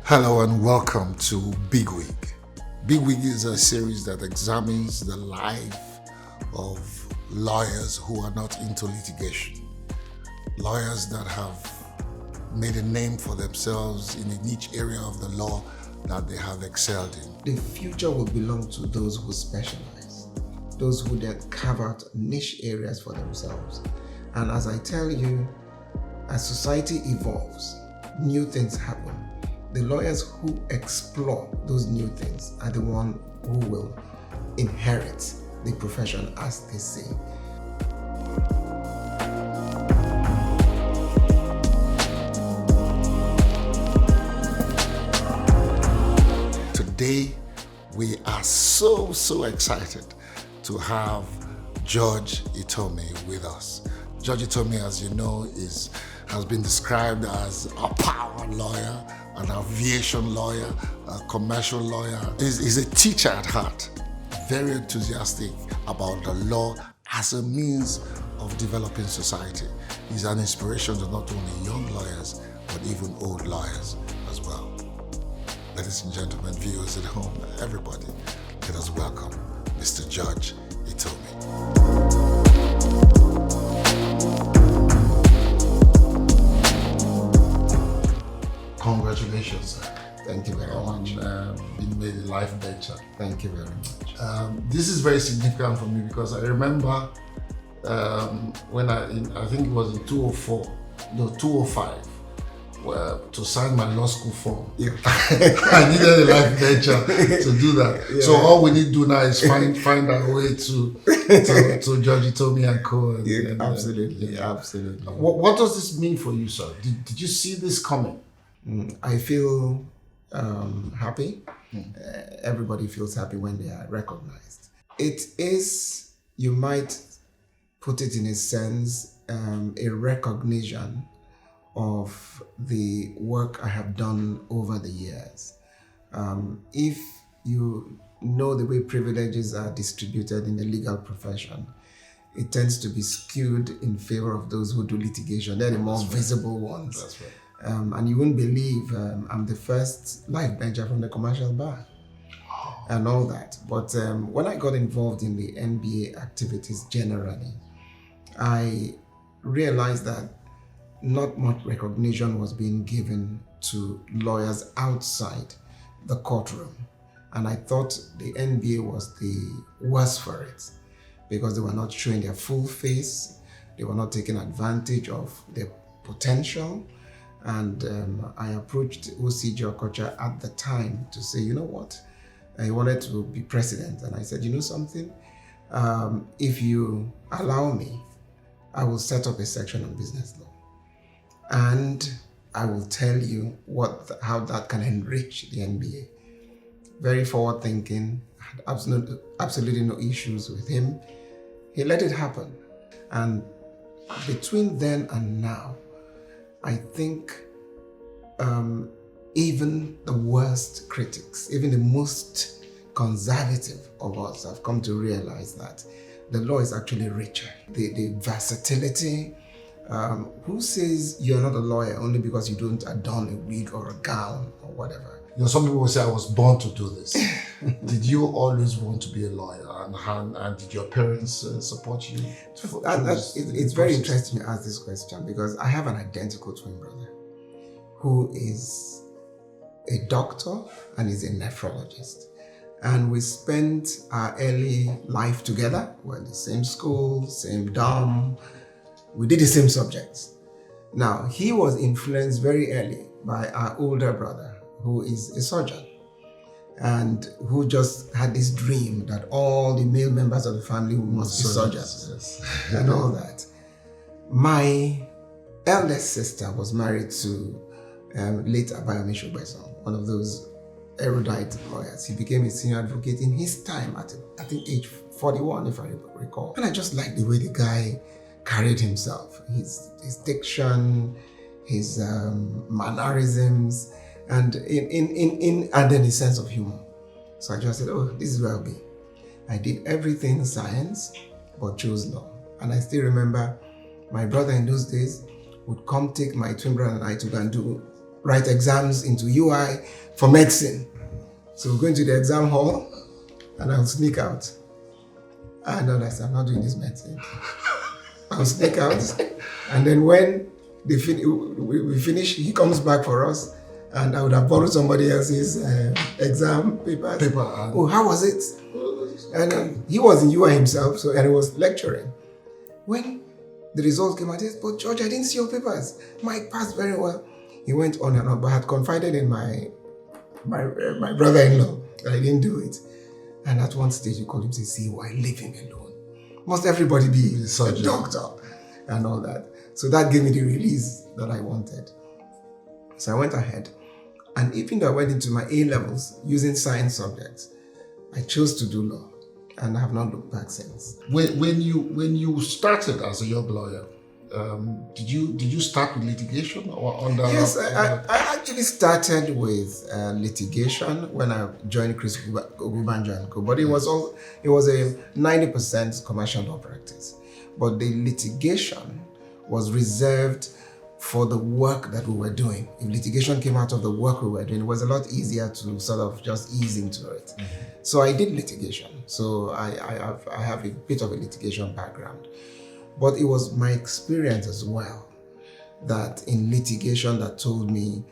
Hello and welcome to Bigwig. Bigwig is a series that examines the life of lawyers who are not into litigation. Lawyers that have made a name for themselves in a niche area of the law that they have excelled in. The future will belong to those who specialize, those who then carve out niche areas for themselves. And as I tell you, as society evolves, new things happen. The lawyers who explore those new things are the ones who will inherit the profession, as they say. Today, we are so excited to have Judge Etomi with us. Judge Etomi, as you know, has been described as a power lawyer, an aviation lawyer, a commercial lawyer. He's a teacher at heart, very enthusiastic about the law as a means of developing society. He's an inspiration to not only young lawyers, but even old lawyers as well. Ladies and gentlemen, viewers at home, everybody, let us welcome Mr. Judge Etomi. Congratulations, sir. Thank you very much. You made a life venture. Thank you very much. This is very significant for me because I remember when I think it was in 205, to sign my law school form. Yeah. I needed a life venture to do that. Yeah. So all we need to do now is find our way to Judge Etomi and Co. Absolutely. What does this mean for you, sir? Did you see this coming? I feel happy. Everybody feels happy when they are recognized. It is, you might put it in a sense, a recognition of the work I have done over the years. If you know the way privileges are distributed in the legal profession, it tends to be skewed in favor of those who do litigation. They're the more visible ones. That's right. And you wouldn't believe I'm the first life bencher from the commercial bar and all that. But when I got involved in the NBA activities generally, I realized that not much recognition was being given to lawyers outside the courtroom. And I thought the NBA was the worst for it because they were not showing their full face. They were not taking advantage of their potential. And I approached O.C.J. Okocha at the time to say, you know what? I wanted to be president. And I said, you know something? If you allow me, I will set up a section on business law. And I will tell you how that can enrich the NBA. Very forward thinking, had absolutely no issues with him. He let it happen. And between then and now, I think even the worst critics, even the most conservative of us have come to realize that the law is actually richer. The versatility. Who says you're not a lawyer only because you don't adorn a wig or a gown or whatever? You know, some people will say, I was born to do this. Did you always want to be a lawyer? And did your parents support you? It's very interesting to ask this question because I have an identical twin brother who is a doctor and is a nephrologist. And we spent our early life together. We're in the same school, same dorm. We did the same subjects. Now, he was influenced very early by our older brother, who is a surgeon and who just had this dream that all the male members of the family must be surgeons. Yes. And all that. My eldest sister was married to late Aviation Lawyer, one of those erudite lawyers. He became a senior advocate in his time at, I think, age 41, if I recall. And I just liked the way the guy carried himself, his diction, his mannerisms, and and then his sense of humor. So I just said, oh, this is where I'll be. I did everything science, but chose law. And I still remember my brother in those days would come take my twin brother and I to go and write exams into UI for medicine. So we're going to the exam hall and I'll sneak out. And I said, I'm not doing this medicine. I'll sneak out. And then when we finish, he comes back for us. And I would have borrowed somebody else's exam papers. Oh, how was it? And he was in UI himself, and he was lecturing. When the results came out, he said, but George, I didn't see your papers. Mike passed very well. He went on and on, but had confided in my brother-in-law that I didn't do it. And at one stage, he called him and said, see, why leave him alone? Must everybody be a doctor? And all that. So that gave me the release that I wanted. So I went ahead. And even though I went into my A-levels using science subjects, I chose to do law and I have not looked back since. When you started as a young lawyer, did you start with litigation or under? Yes, I actually started with litigation when I joined Chris Ogunbanjo and Co. But it was a 90% commercial law practice. But the litigation was reserved for the work that we were doing. If litigation came out of the work we were doing, it was a lot easier to sort of just ease into it. Mm-hmm. So I did litigation. So I have a bit of a litigation background. But it was my experience as well that in litigation that told me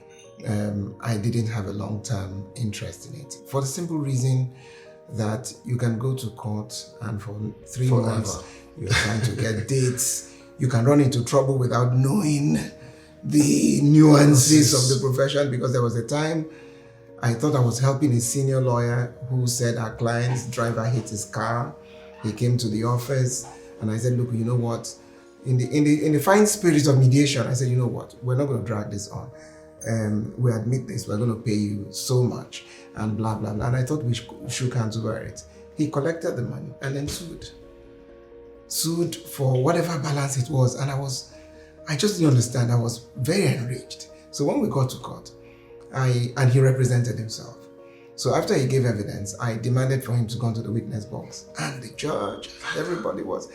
I didn't have a long-term interest in it. For the simple reason that you can go to court and for 3 months you're trying to get dates. You can run into trouble without knowing the nuances of the profession, because there was a time I thought I was helping a senior lawyer who said our client's driver hit his car. He came to the office and I said, look, you know what? In the fine spirit of mediation, I said, you know what? We're not going to drag this on. We admit this. We're going to pay you so much and blah, blah, blah. And I thought we shook hands over it. He collected the money and then sued for whatever balance it was. And I just didn't understand. I was very enraged. So when we got to court, and he represented himself. So after he gave evidence, I demanded for him to go into the witness box. And the judge, everybody was,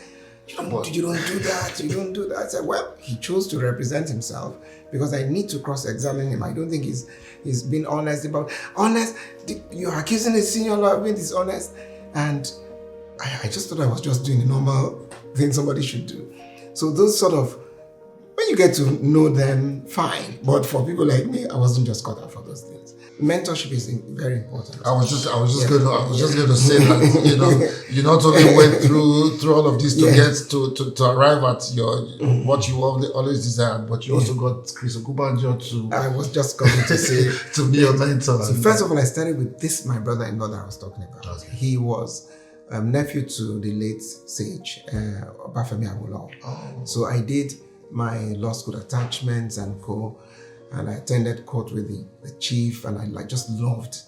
you don't do that, you don't do that. I said, well, he chose to represent himself because I need to cross-examine him. I don't think he's been honest. You're accusing a senior lawyer of being dishonest. And I just thought I was just doing the normal thing somebody should do. So those sort of, when you get to know them, fine. But for people like me, I wasn't just cut out for those things. Mentorship is very important. I was just going to say that you not only went through all of this to get to arrive at what you always desired, but you also got Chris Ogunbanjo to. I was just going to say to be your mentor. So first of all, I started with this my brother-in-law that I was talking about. Okay. He was nephew to the late sage amiable. Oh. So I did my law school attachments and co. And I attended court with the chief, and I just loved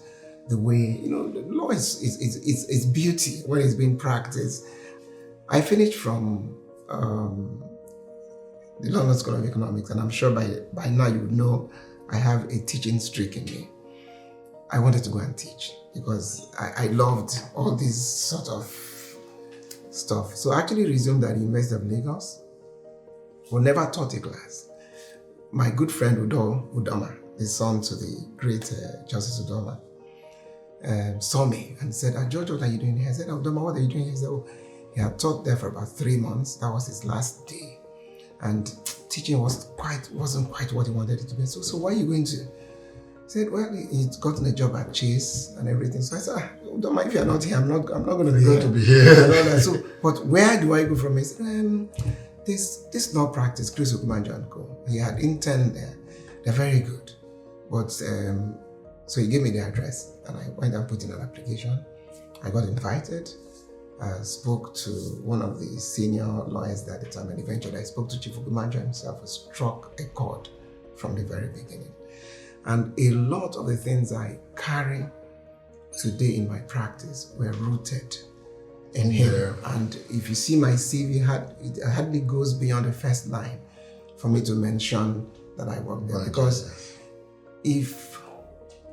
the way, the law is beauty when it's being practiced. I finished from the London School of Economics, and I'm sure by now you know I have a teaching streak in me. I wanted to go and teach because I loved all this sort of stuff. So I actually resumed at the University of Lagos. We never taught a class. My good friend Udoma, the son to the great Justice Udoma, saw me and said, George, what are you doing here? I said, Udoma, what are you doing here? He said, he had taught there for about 3 months. That was his last day. And teaching wasn't quite what he wanted it to be. So why are you going to? He said, well, he'd gotten a job at Chase and everything. So I said, Udoma, if you're not here, I'm not going to be here. And all that. So, but where do I go from? He said, this law practice, Chris Ogunbanjo and Co. He had interned there. They're very good. But so he gave me the address and I went and put in an application. I got invited. I spoke to one of the senior lawyers at the time, and eventually I spoke to Chief Ogunbanjo himself, who struck a chord from the very beginning. And a lot of the things I carry today in my practice were rooted in him. And if you see my CV, it hardly goes beyond the first line for me to mention that I worked there. Right. Because if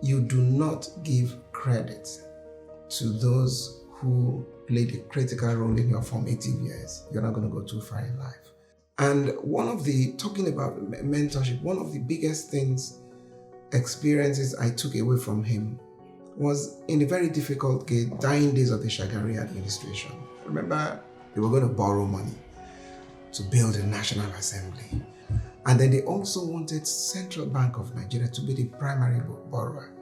you do not give credit to those who played a critical role in your formative years, you're not going to go too far in life. And talking about mentorship, one of the biggest experiences I took away from him was in the very difficult, dying days of the Shagari administration. Remember, they were going to borrow money to build a National Assembly. And then they also wanted Central Bank of Nigeria to be the primary borrower.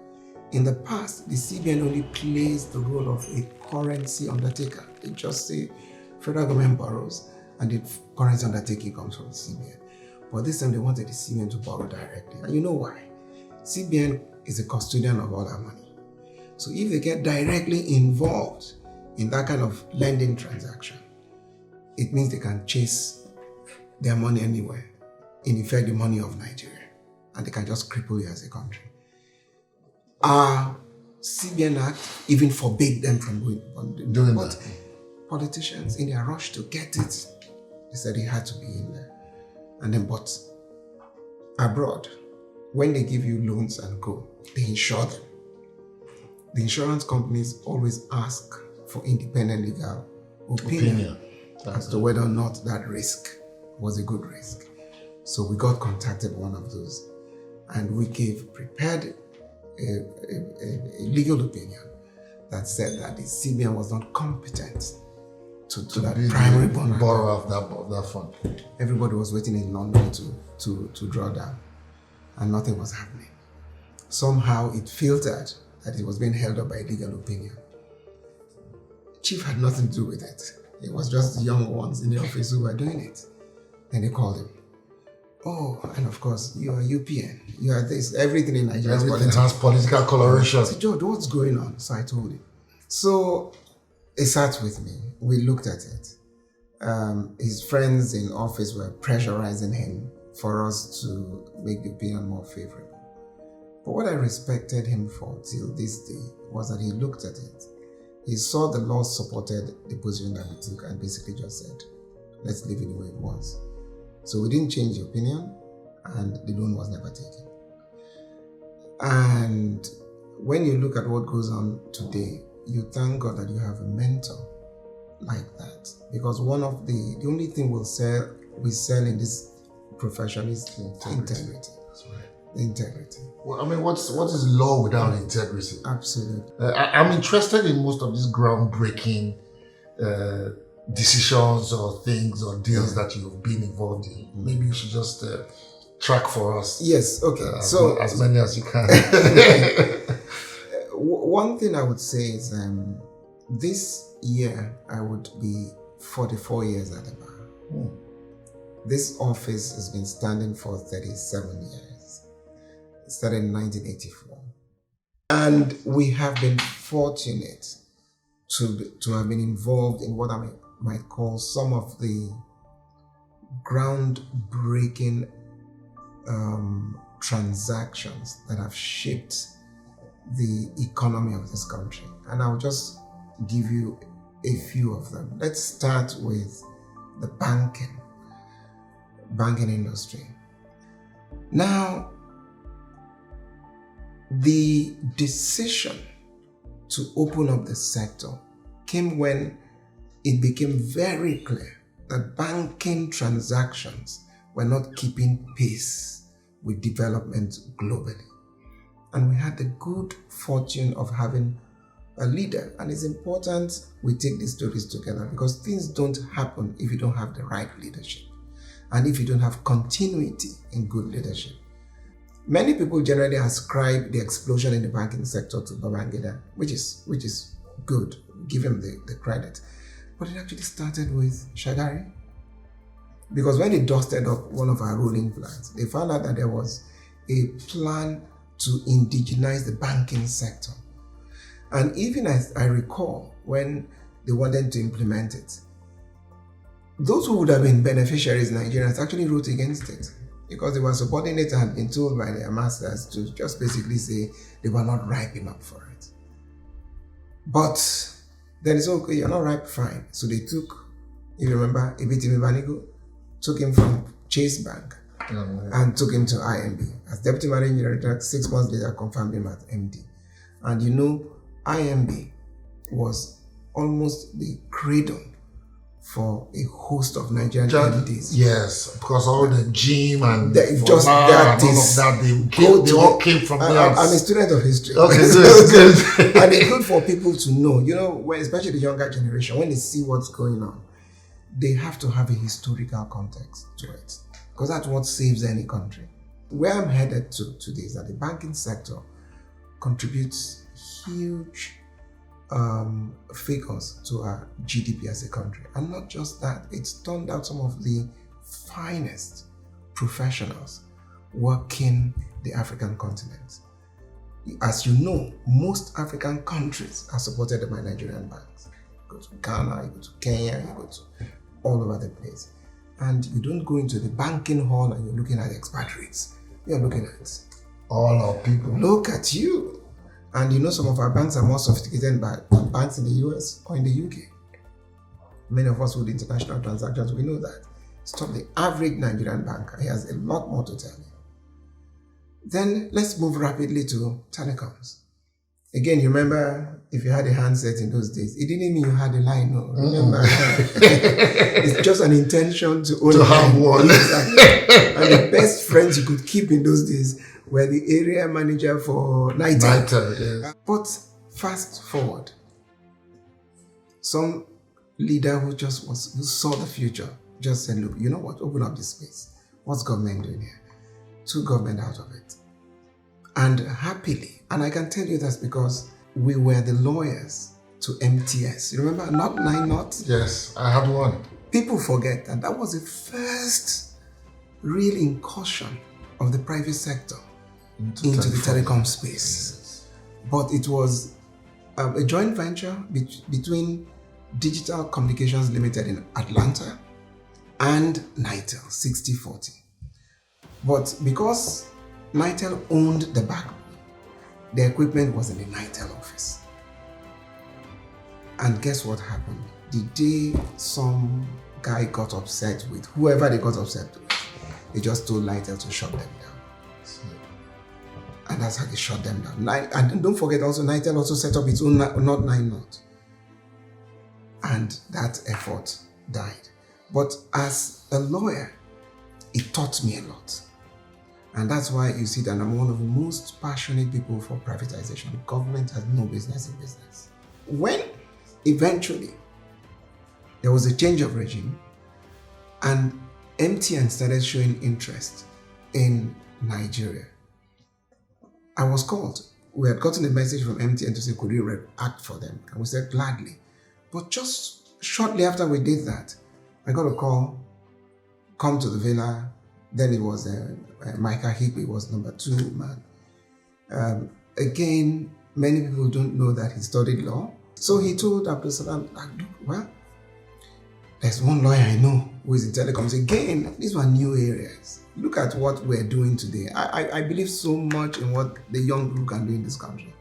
In the past, the CBN only plays the role of a currency undertaker. They just say federal government borrows and the currency undertaking comes from the CBN. But this time they wanted the CBN to borrow directly. And you know why? CBN is a custodian of all our money. So if they get directly involved in that kind of lending transaction, it means they can chase their money anywhere. In effect, the money of Nigeria. And they can just cripple you as a country. Our CBN Act even forbade them from doing that. Politicians, in their rush to get it, they said it had to be in there. And then, but abroad, when they give you loans and go, they insure them. The insurance companies always ask for independent legal opinion as to whether or not that risk was a good risk. So we got contacted one of those, and we prepared a legal opinion that said that the CBN was not competent to that primary borrower of that fund. Everybody was waiting in London to draw down, and nothing was happening. Somehow it filtered that it was being held up by a legal opinion. Chief had nothing to do with it. It was just the young ones in the office who were doing it. Then they called him. Oh, and of course, you are UPN. You are this. Everything in Nigeria has political coloration. I said, George, what's going on? So I told him. So he sat with me. We looked at it. His friends in office were pressurizing him for us to make the opinion more favorable. But what I respected him for till this day was that he looked at it. He saw the law supported the position that we took and basically just said, let's leave it the way it was. So we didn't change the opinion, and the loan was never taken. And when you look at what goes on today, you thank God that you have a mentor like that. Because one of the only thing we sell in this profession is integrity. That's right. The integrity. Well, I mean, what is law without integrity? Absolutely. I'm interested in most of these groundbreaking decisions or things or deals that you've been involved in. Maybe you should just track for us. Yes, okay. As many as you can. One thing I would say is this year I would be 44 years at the bar. This office has been standing for 37 years. It started in 1984. And we have been fortunate to have been involved in what I might call some of the groundbreaking transactions that have shaped the economy of this country. And I'll just give you a few of them. Let's start with the banking industry. Now, the decision to open up the sector came when it became very clear that banking transactions were not keeping pace with development globally. And we had the good fortune of having a leader. And it's important we take these stories together because things don't happen if you don't have the right leadership and if you don't have continuity in good leadership. Many people generally ascribe the explosion in the banking sector to Babangida, which is good, give him the credit. But it actually started with Shagari. Because when they dusted up one of our ruling plans, they found out that there was a plan to indigenize the banking sector. And even as I recall, when they wanted to implement it, those who would have been beneficiaries, Nigerians, actually wrote against it because they were subordinate and had been told by their masters to just basically say they were not ripe enough for it. But then it's okay, you're not ripe, fine. So they took, if you remember, Etomi Banigo, took him from Chase Bank and took him to IMB. As Deputy Managing Director, 6 months later confirmed him as MD. And you know, IMB was almost the cradle for a host of Nigerian entities. Yes, because all the gym and just that and all of that, they all came from there. I'm a student of history. Okay, good. And it's good for people to know, when, especially the younger generation, when they see what's going on, they have to have a historical context to it, because that's what saves any country. Where I'm headed to today is that the banking sector contributes huge figures to our GDP as a country. And not just that, it's turned out some of the finest professionals working the African continent. As you know, most African countries are supported by Nigerian banks. You go to Ghana, you go to Kenya, you go to all over the place. And you don't go into the banking hall and you're looking at expatriates. You're looking at all our people. Look at you. And some of our banks are more sophisticated than banks in the US or in the UK. Many of us with international transactions, we know that. Stop the average Nigerian banker. He has a lot more to tell you. Then let's move rapidly to telecoms. Again, you remember if you had a handset in those days, it didn't mean you had a line. No, remember? It's just an intention to own have one. Exactly. And the best friends you could keep in those days were the area manager for NITA. Yes. But fast forward, some leader who saw the future just said, look, you know what, open up this space. What's government doing here? Took government out of it. And happily, and I can tell you that's because we were the lawyers to MTS. You remember, not 9 knots? Yes, I had one. People forget that was the first real incursion of the private sector into the telecom space. Yes. But it was a joint venture between Digital Communications Limited in Atlanta and Nitel, 60-40. But because Nitel owned the backbone, the equipment was in the Nitel office. And guess what happened? The day some guy got upset with whoever they got upset with, they just told Nitel to shut them down. And that's how they shut them down. And don't forget also, Nitel also set up its own not 9 knot. And that effort died. But as a lawyer, it taught me a lot. And that's why you see that I'm one of the most passionate people for privatization. Government has no business in business. When eventually there was a change of regime and MTN started showing interest in Nigeria, I was called. We had gotten a message from MTN to say, could we act for them? And we said, gladly. But just shortly after we did that, I got a call, come to the villa. Then it was Micah Higby was number 2 man. Again, many people don't know that he studied law. So he told Abdul Salam, well, there's one lawyer I know who is in telecoms. Again, these were new areas. Look at what we're doing today. I believe so much in what the young people can do in this country.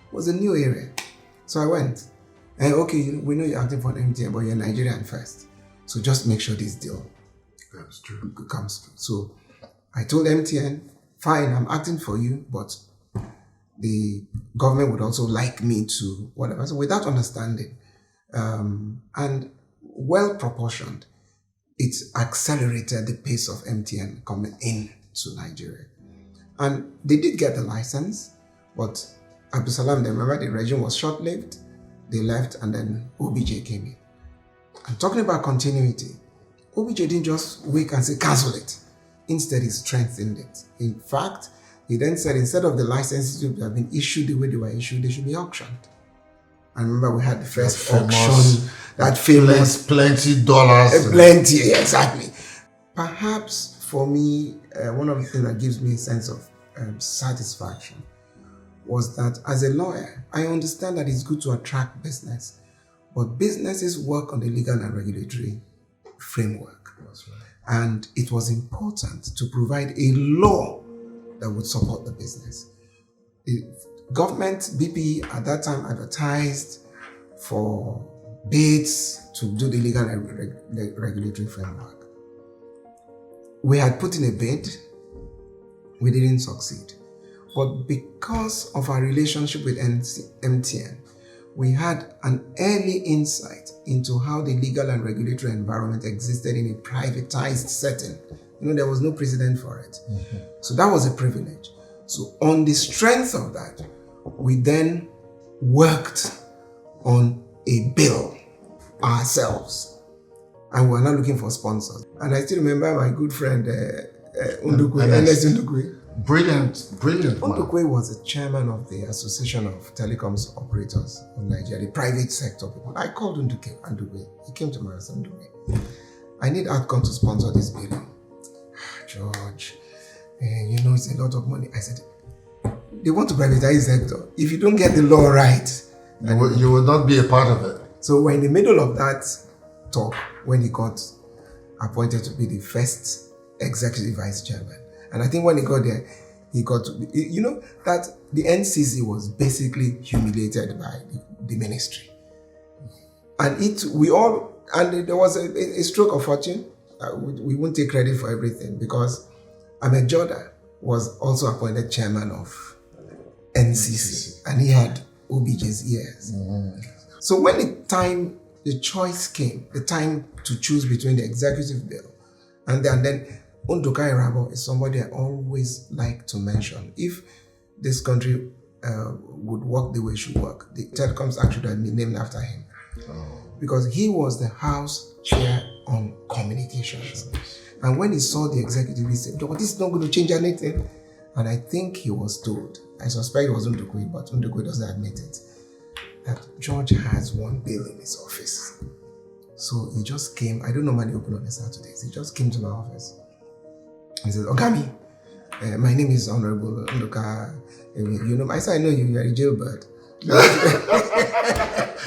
It was a new area. So I went. And okay, we know you're acting for an MTN, but you're Nigerian first. So just make sure this deal comes through. So I told MTN, fine, I'm acting for you, but the government would also like me to whatever. So with that understanding, and well proportioned, it accelerated the pace of MTN coming into Nigeria. And they did get the license, but Abdul Salam, remember the regime was short-lived, they left, and then OBJ came in. And talking about continuity, OBJ didn't just wake and say, cancel it. Instead, he strengthened it. In fact, he then said, instead of the licenses to have been issued the way they were issued, they should be auctioned. And remember, we had the first auction, that famous... Plenty dollars. Plenty, exactly. Perhaps for me, one of the things that gives me a sense of satisfaction was that as a lawyer, I understand that it's good to attract business, but businesses work on the legal and regulatory framework. That's right. And it was important to provide a law that would support the business. The government, BP at that time advertised for bids to do the legal and regulatory framework. We had put in a bid, we didn't succeed. But because of our relationship with MTN, we had an early insight into how the legal and regulatory environment existed in a privatized setting. There was no precedent for it. So that was a privilege. So on the strength of that, we then worked on a bill ourselves. And we were not looking for sponsors. And I still remember my good friend, Undukwe, Ernest Undukwe. Brilliant man. Undukwe was the chairman of the Association of Telecoms Operators of Nigeria, the private sector people. I called Undukwe. He came to my house, Undukwe. I need Outcome to sponsor this bill. George, it's a lot of money. I said, they want to privatize the sector. If you don't get the law right, you will not be a part of it. So we're in the middle of that talk when he got appointed to be the first executive vice chairman. And I think when he got there, he got to be, that the NCC was basically humiliated by the ministry. And there was a stroke of fortune. We won't take credit for everything because Ahmed Jordan was also appointed chairman of NCC and he had OBJ's ears. So when the choice came, the time to choose between the executive bill and then Unduka Irabo is somebody I always like to mention. If this country would work the way it should work, the Telecoms Act should have been named after him. Because he was the House Chair on Communications. And when he saw the executive, he said, this is not going to change anything. And I think he was told, I suspect it was Undukwe, but Undukwe doesn't admit it, that George has one bill in his office. So he just came, I don't normally open on the Saturdays, he just came to my office. He said, Ogami, my name is Honorable Unduka. I said, I know you, are a jailbird.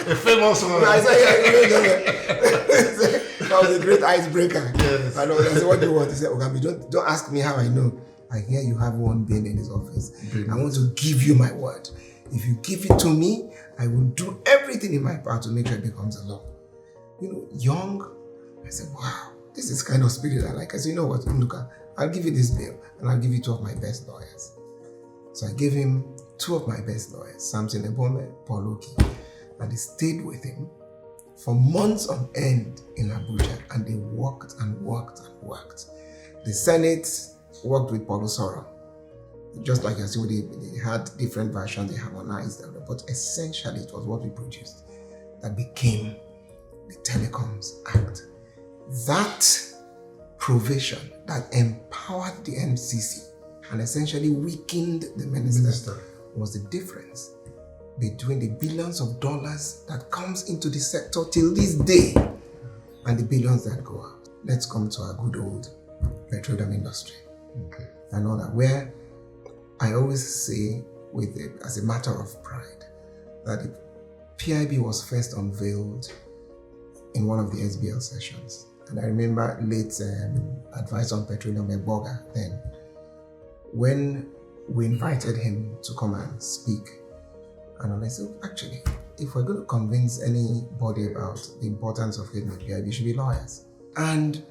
A famous one. I said, that was a great icebreaker. Yes. I said, what do you want? He said, Ogami, don't ask me how I know. I hear you have one bill in his office. Brilliant. I want to give you my word. If you give it to me, I will do everything in my power to make sure it becomes a law. Young, I said, wow, this is kind of spirit I like. I said, you know what, Unduka, I'll give you this bill and I'll give you 2 of my best lawyers. So I gave him 2 of my best lawyers, Samson Ebome, Paul Oki, and they stayed with him for months on end in Abuja, and they worked and worked and worked. The Senate worked with Paulo Soro. Just like you see, they had different versions, they harmonized them, but essentially it was what we produced that became the Telecoms Act. That provision that empowered the MCC and essentially weakened the minister was the difference between the billions of dollars that comes into the sector till this day and the billions that go out. Let's come to our good old petroleum industry. Okay. And all that, where I always say as a matter of pride that the PIB was first unveiled in one of the SBL sessions. And I remember late advice on petroleum, Eboga, then, when we invited him to come and speak. And I said, actually, if we're going to convince anybody about the importance of getting the PIB, should be lawyers. And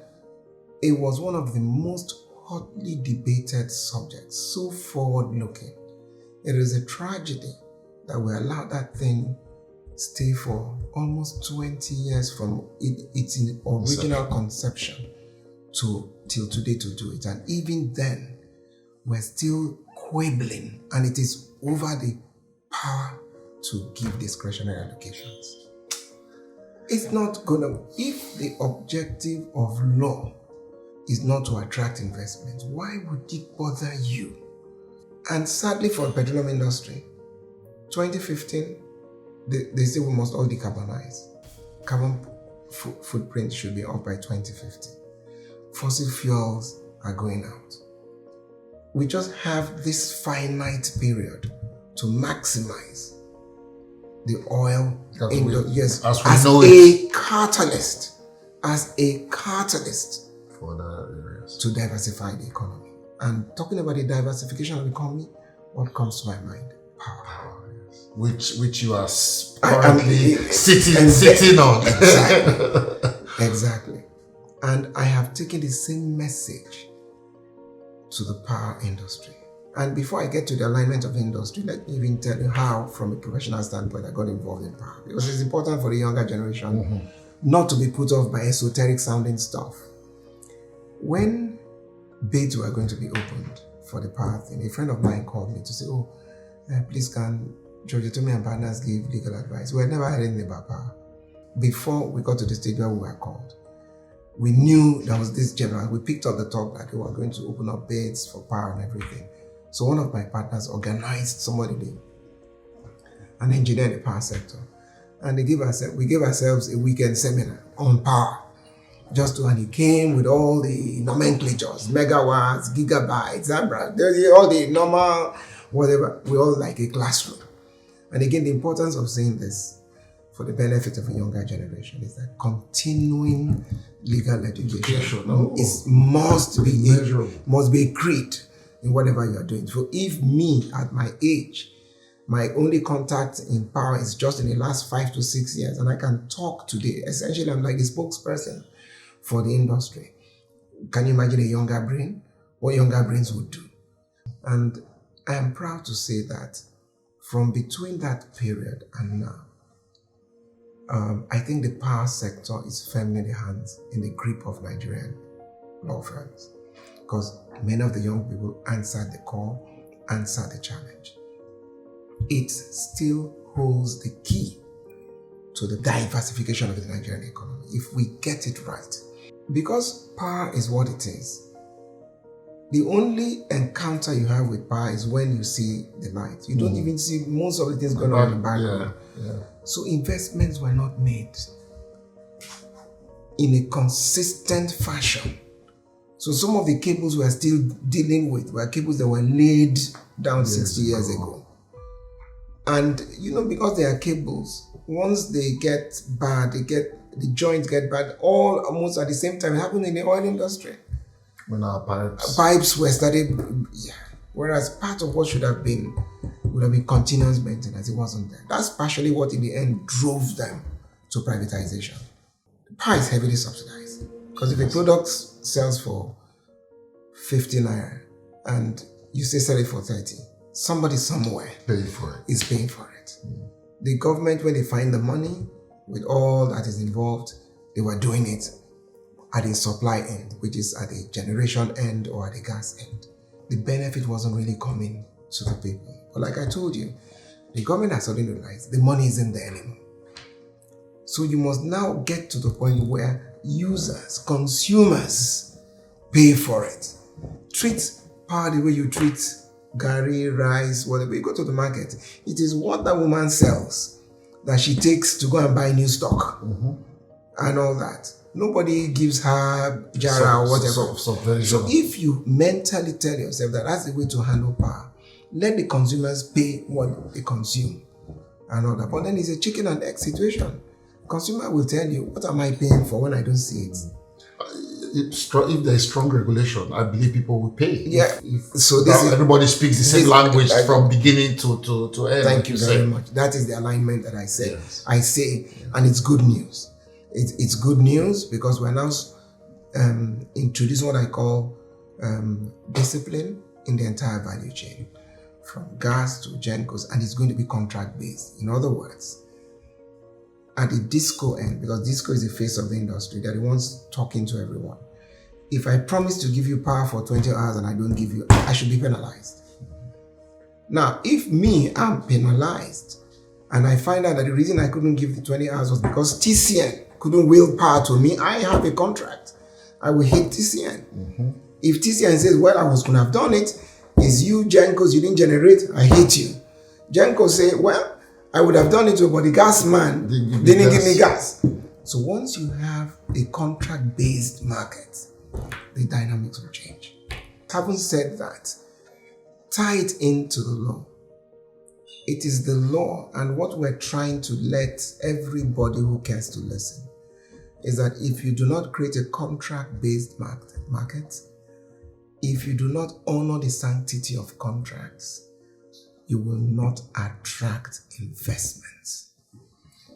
it was one of the most hotly debated subjects, so forward-looking. It is a tragedy that we allowed that thing stay for almost 20 years from its original conception till today to do it. And even then, we're still quibbling, and it is over the power to give discretionary allocations. It's not gonna, if the objective of law is not to attract investment, why would it bother you? And sadly for the petroleum industry, 2015, they say we must all decarbonize. Carbon footprint should be off by 2050. Fossil fuels are going out. We just have this finite period to maximize the oil as a catalyst for the areas to diversify the economy. And talking about the diversification of the economy, what comes to my mind? Power. Yes. Which you are currently sitting on. Exactly. And I have taken the same message to the power industry. And before I get to the alignment of the industry, let me even tell you how, from a professional standpoint, I got involved in power. Because it's important for the younger generation not to be put off by esoteric sounding stuff. When bids were going to be opened for the power thing, a friend of mine called me to say, please can George Etomi and partners give legal advice. We had never heard anything about power. Before we got to the stage where we were called, we knew there was this general. We picked up the talk that we were going to open up bids for power and everything. So one of my partners organized an engineer in the power sector. And we gave ourselves a weekend seminar on power. And he came with all the nomenclatures, megawatts, gigabytes, all the normal, whatever. We all like a classroom. And again, the importance of saying this for the benefit of a younger generation is that continuing legal education must be a creed in whatever you are doing. So if me at my age, my only contact in power is just in the last 5 to 6 years, and I can talk today, essentially I'm like a spokesperson for the industry. Can you imagine a younger brain? What younger brains would do? And I am proud to say that from between that period and now, I think the power sector is firmly in the grip of Nigerian law firms, because many of the young people answered the call, answered the challenge. It still holds the key to the diversification of the Nigerian economy if we get it right. Because power is what it is, the only encounter you have with power is when you see the light. You don't even see most of the things going on in the background. So investments were not made in a consistent fashion. So some of the cables we're still dealing with were cables that were laid down 60 years ago. And because they are cables, once they get bad, the joints get bad, all almost at the same time. It happened in the oil industry. When our pipes were started, whereas part of what would have been continuous maintenance, it wasn't there. That's partially what in the end drove them to privatization. Power is heavily subsidized, because if a product sells for 50 naira and you say sell it for 30, somebody somewhere is paying for it. The government, when they find the money with all that is involved, they were doing it at the supply end, which is at the generation end or at the gas end. The benefit wasn't really coming to the people. But like I told you, the government has suddenly realized the money isn't there anymore. So you must now get to the point where users, consumers, pay for it. Treat power the way you treat gari, rice, whatever. You go to the market, it is what that woman sells that she takes to go and buy new stock and all that. Nobody gives her jara or whatever. So if you mentally tell yourself that that's the way to handle power, let the consumers pay what they consume and all that. But then it's a chicken and egg situation. Consumer will tell you, what am I paying for when I don't see it? If there is strong regulation, I believe people will pay. Yeah. So everybody speaks the same language from beginning to end. Thank you very much. That is the alignment that I say. Yes. I say, and it's good news. It's good news because we're now introducing what I call discipline in the entire value chain, from gas to gencos, and it's going to be contract based. In other words, at the disco end, because disco is the face of the industry, they're the ones talking to everyone. If I promise to give you power for 20 hours and I don't give you, I should be penalized. Now, if I'm penalized and I find out that the reason I couldn't give the 20 hours was because TCN couldn't will power to me, I have a contract. I will hit TCN. If TCN says, well, I was going to have done it, it's you, Gencos, you didn't generate, I hate you. Gencos say, well, I would have done it, but the gas man didn't give me gas. So once you have a contract-based market, the dynamics will change. Having said that, tie it into the law. It is the law, and what we're trying to let everybody who cares to listen is that if you do not create a contract-based market, if you do not honor the sanctity of contracts, you will not attract investments.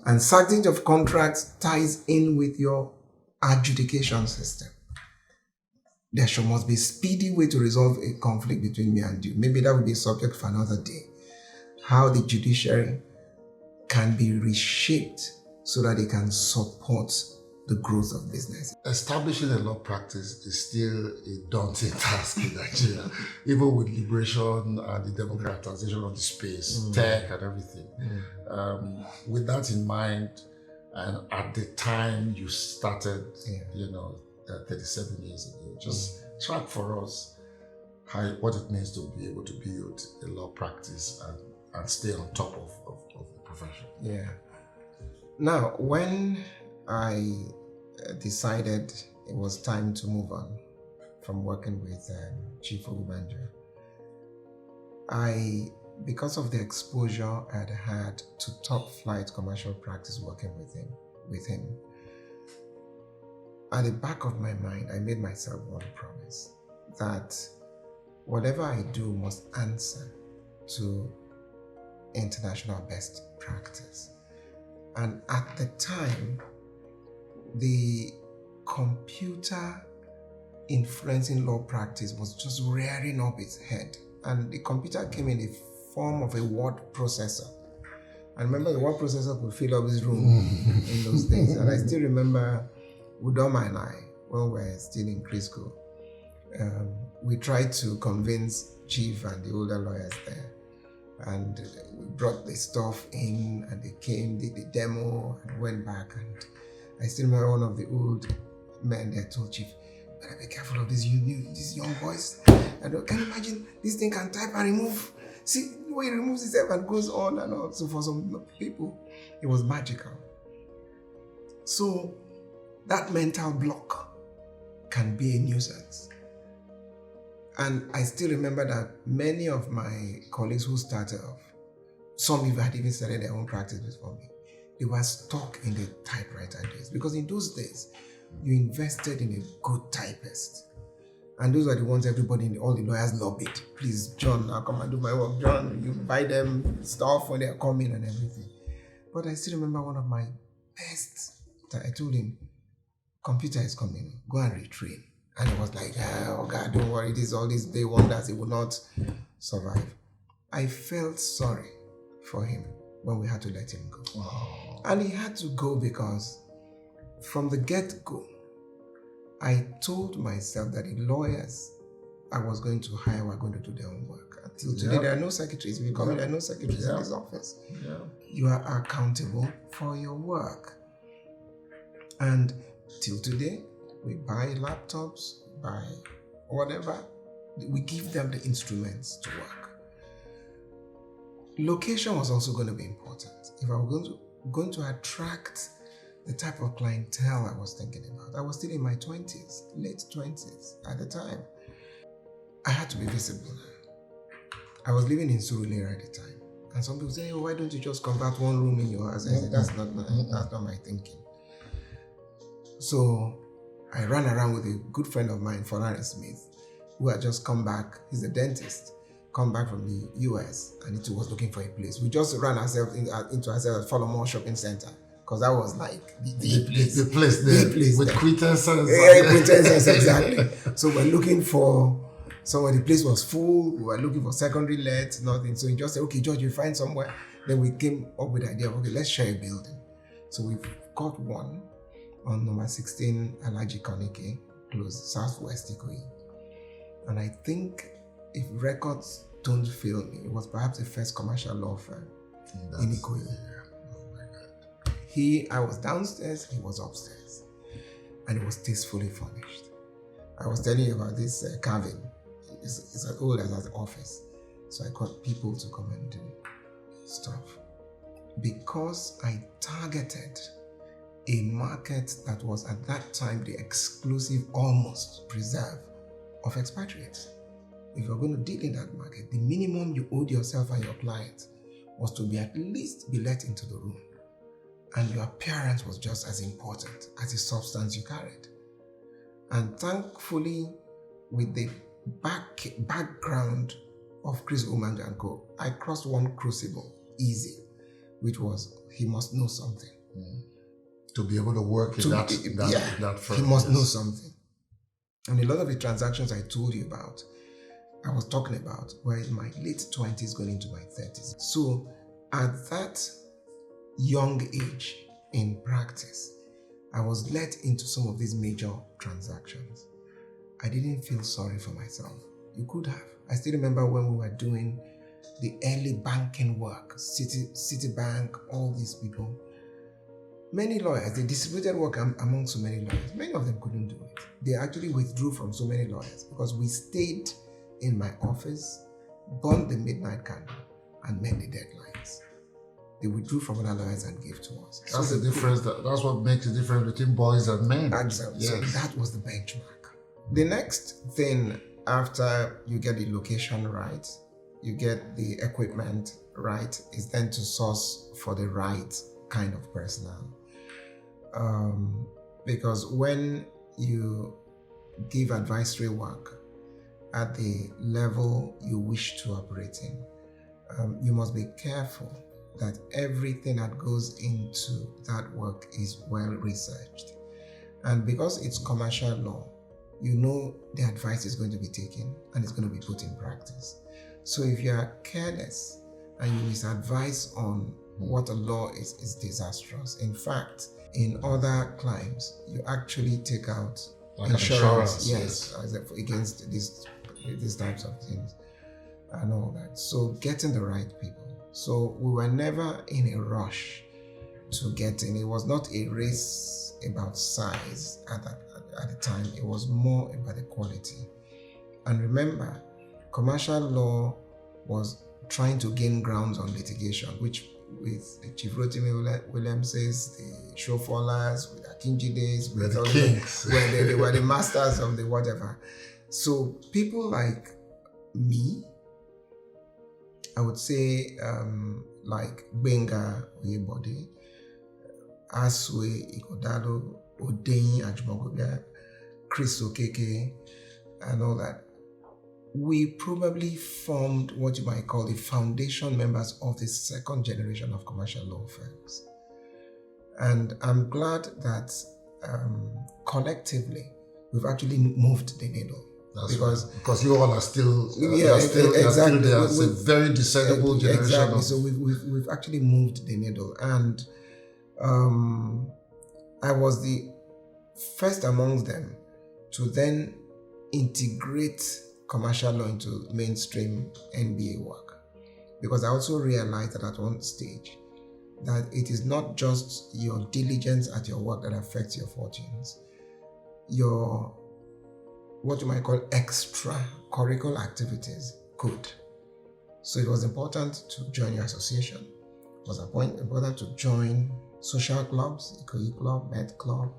And sanctity of contracts ties in with your adjudication system. there must be a speedy way to resolve a conflict between me and you. Maybe that would be a subject for another day. How the judiciary can be reshaped so that it can support the growth of business. Establishing a law practice is still a daunting task in Nigeria, even with liberation and the democratization of the space, tech and everything. With that in mind, and at the time you started, 37 years ago, just track for us what it means to be able to build a law practice and stay on top of the profession. Yeah. Now, when I decided it was time to move on from working with Chief Ogunbanjo, because of the exposure I'd had to top flight commercial practice working with him, at the back of my mind, I made myself one promise that whatever I do must answer to international best practice. And at the time, the computer influencing law practice was just rearing up its head. And the computer came in the form of a word processor. I remember the word processor could fill up his room in those days. And I still remember Udoma and I, when we were still in Crisco, we tried to convince Chief and the older lawyers there. And we brought the stuff in and they came, did the demo and went back. And I still remember one of the old men there told Chief, better be careful of these young boys. And can you imagine this thing can type and remove? See the way it removes itself and goes on and on. So for some people, it was magical. So that mental block can be a nuisance. And I still remember that many of my colleagues who started off, some even had even started their own practice before me, they were stuck in the typewriter days. Because in those days, you invested in a good typist. And those are the ones everybody, all the lawyers lobbied. Please, John, I'll come and do my work. John, you buy them stuff when they're coming and everything. But I still remember one of my best, I told him, computer is coming, go and retrain. And he was like, oh God, don't worry, this all these day wonders, he will not survive. I felt sorry for him when we had to let him go. Oh. And he had to go because from the get-go, I told myself that the lawyers I was going to hire were going to do their own work. Until today, there are no secretaries. If you come in, there are no secretaries in this office. Yeah. You are accountable for your work. And till today, we buy laptops, buy whatever. We give them the instruments to work. Location was also going to be important. If I was going to attract the type of clientele I was thinking about, I was still in my 20s, late 20s at the time. I had to be visible. I was living in Surulere at the time. And some people say, oh, why don't you just convert one room in your house? I said, that's not my thinking. So I ran around with a good friend of mine, Forrest Smith, who had just come back. He's a dentist, come back from the US, and he was looking for a place. We just ran ourselves into ourselves at Follow Shopping Center, because that was like the place with quintessence. Yeah, quintessence, exactly. So we're looking for somewhere. The place was full. We were looking for secondary let, nothing. So he just said, okay, George, you find somewhere. Then we came up with the idea of, okay, let's share a building. So we've got one on number 16 Alaji Konike, close Southwest Ikoyi. And I think, if records don't fail me, it was perhaps the first commercial law firm in Ikoyi. Oh my God. I was downstairs, he was upstairs. And it was tastefully furnished. I was telling you about this carving. It's as old as the office. So I got people to come and do stuff. Because I targeted a market that was at that time the exclusive, almost preserve of expatriates. If you're going to deal in that market, the minimum you owed yourself and your client was to be at least be let into the room. And your appearance was just as important as the substance you carried. And thankfully, with the background of Chris Ogunbanjo and Co., I crossed one crucible easy, which was he must know something. To be able to work in that firm. He must know something. And a lot of the transactions I told you about, I was talking about, were in my late 20s going into my 30s. So at that young age in practice, I was let into some of these major transactions. I didn't feel sorry for myself. You could have. I still remember when we were doing the early banking work, Citibank, all these people. Many lawyers, they distributed work among so many lawyers. Many of them couldn't do it. They actually withdrew from so many lawyers because we stayed in my office, burned the midnight candle, and met the deadlines. They withdrew from other lawyers and gave to us. That's the difference. That's what makes the difference between boys and men. Exactly. Yes. So that was the benchmark. The next thing after you get the location right, you get the equipment right, is then to source for the right kind of personnel. Because when you give advisory work at the level you wish to operate in, you must be careful that everything that goes into that work is well researched. And because it's commercial law, you know the advice is going to be taken and it's going to be put in practice. So if you are careless and you misadvise on what a law is disastrous. In fact, in other climes, you actually take out Like insurance, yes. against these types of things and all that. So getting the right people. So we were never in a rush to get in. It was not a race about size at the time. It was more about the quality. And remember, commercial law was trying to gain grounds on litigation, which with Chief Rotimi Williams's, the Showfallers, with Akinjides, with the kings, where they were the masters of the whatever. So people like me, I would say like Benga Oyebode, Aswe Ikodalo, Odeyin Ajmogoga, Chris Okeke, and all that. We probably formed what you might call the foundation members of the second generation of commercial law firms. And I'm glad that collectively we've actually moved the needle. That's because you all are still, exactly. There. It's a very desirable generation. Exactly. So we've actually moved the needle, and I was the first amongst them to then integrate commercial law into mainstream NBA work, because I also realized that at one stage that it is not just your diligence at your work that affects your fortunes. Your what you might call extra-curricular activities could. So it was important to join your association. It was important to join social clubs, Ikoyi Club, Med Club,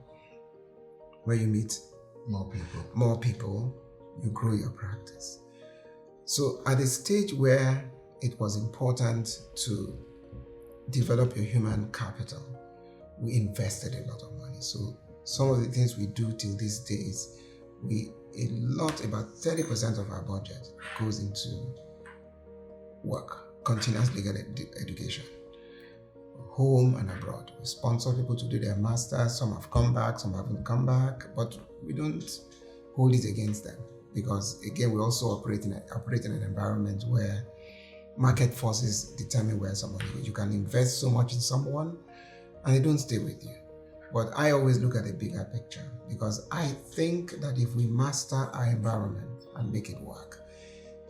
where you meet more people, you grow your practice. So at a stage where it was important to develop your human capital, we invested a lot of money. So some of the things we do till these days, about 30% of our budget goes into work, continuous legal education, home and abroad. We sponsor people to do their masters. Some have come back, some haven't come back, but we don't hold it against them, because again, we also operate in an environment where market forces determine where somebody goes. You can invest so much in someone and they don't stay with you. But I always look at the bigger picture, because I think that if we master our environment and make it work,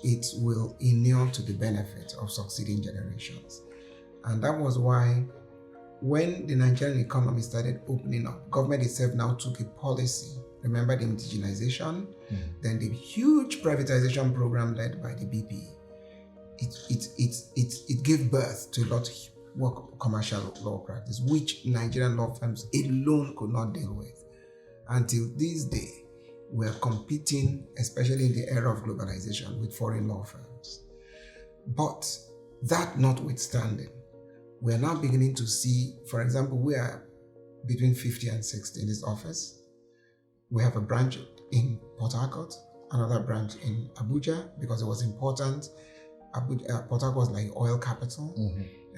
it will inure to the benefit of succeeding generations. And that was why when the Nigerian economy started opening up, government itself now took a policy. Remember the indigenization, then the huge privatization program led by the BP. It gave birth to a lot of work commercial law practice, which Nigerian law firms alone could not deal with. Until this day, we're competing, especially in the era of globalization, with foreign law firms. But that notwithstanding, we're now beginning to see, for example, we are between 50 and 60 in this office. We have a branch in Port Harcourt, another branch in Abuja, because it was important. Port Harcourt was like oil capital.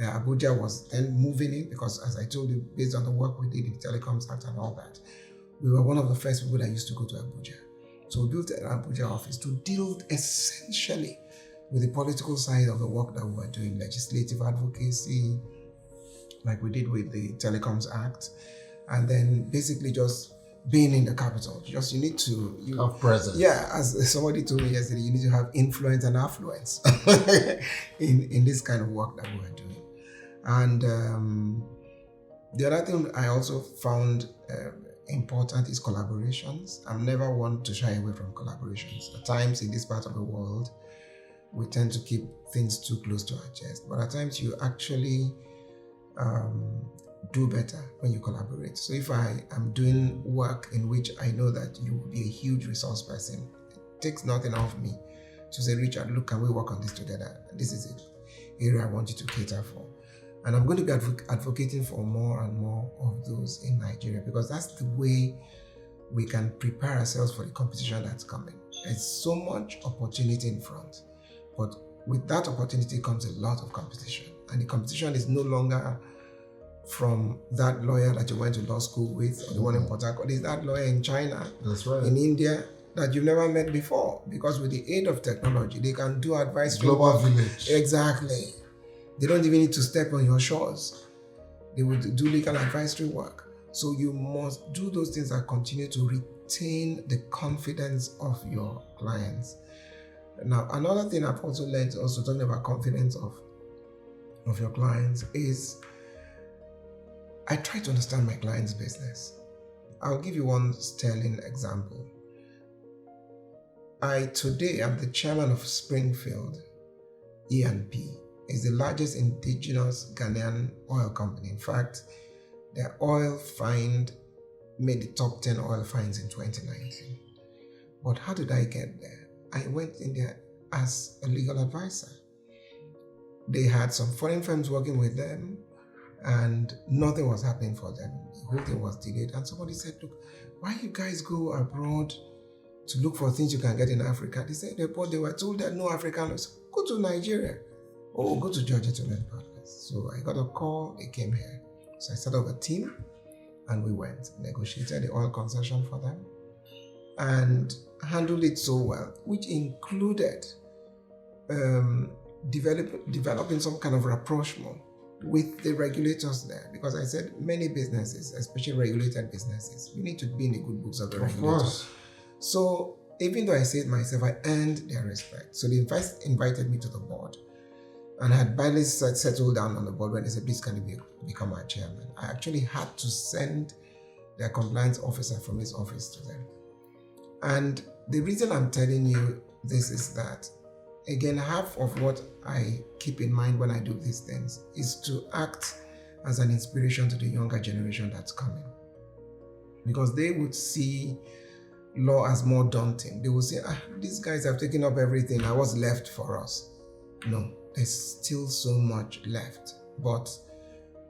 Abuja was then moving in, because as I told you, based on the work we did in the Telecoms Act and all that, we were one of the first people that used to go to Abuja. So we built an Abuja office to deal essentially with the political side of the work that we were doing, legislative advocacy, like we did with the Telecoms Act, and then basically just being in the capital. Just you need to have presence. Yeah, as somebody told me yesterday, you need to have influence and affluence in this kind of work that we were doing. And the other thing I also found important is collaborations. I'm never one to shy away from collaborations. At times in this part of the world, we tend to keep things too close to our chest, but at times you actually do better when you collaborate. So if I am doing work in which I know that you will be a huge resource person, it takes nothing out of me to say, Richard, look, can we work on this together? This is an area I want you to cater for. And I'm going to be advocating for more and more of those in Nigeria, because that's the way we can prepare ourselves for the competition that's coming. There's so much opportunity in front, but with that opportunity comes a lot of competition. And the competition is no longer from that lawyer that you went to law school with, or the one in Port Harcourt. It's that lawyer in China, that's right, in India, that you've never met before. Because with the aid of technology, they can do advisory global work. village. Exactly. They don't even need to step on your shores. They will do legal advisory work. So you must do those things that continue to retain the confidence of your clients. Now, another thing I've also learned, also talking about confidence of your clients, is I try to understand my client's business. I'll give you one sterling example. Today I'm the chairman of Springfield E&P. It's the largest indigenous Ghanaian oil company. In fact, their oil find made the top 10 oil finds in 2019. But how did I get there? I went in there as a legal advisor. They had some foreign firms working with them, and nothing was happening for them. The whole thing was delayed. And somebody said, look, why you guys go abroad to look for things you can get in Africa? They said, but they were told that no African laws. Go to Nigeria. Or go to Georgia to learn partners. So I got a call, they came here. So I set up a team and we went, negotiated the oil concession for them and handled it so well, which included developing some kind of rapprochement with the regulators there, because I said many businesses, especially regulated businesses, you need to be in the good books of the regulator. So even though I said myself, I earned their respect. So they first invited me to the board, and I had barely settled down on the board when they said, please can you become our chairman. I actually had to send their compliance officer from his office to them. And the reason I'm telling you this is that, again, half of what I keep in mind when I do these things is to act as an inspiration to the younger generation that's coming. Because they would see law as more daunting. They would say, these guys have taken up everything. Now what's left for us? No, there's still so much left. But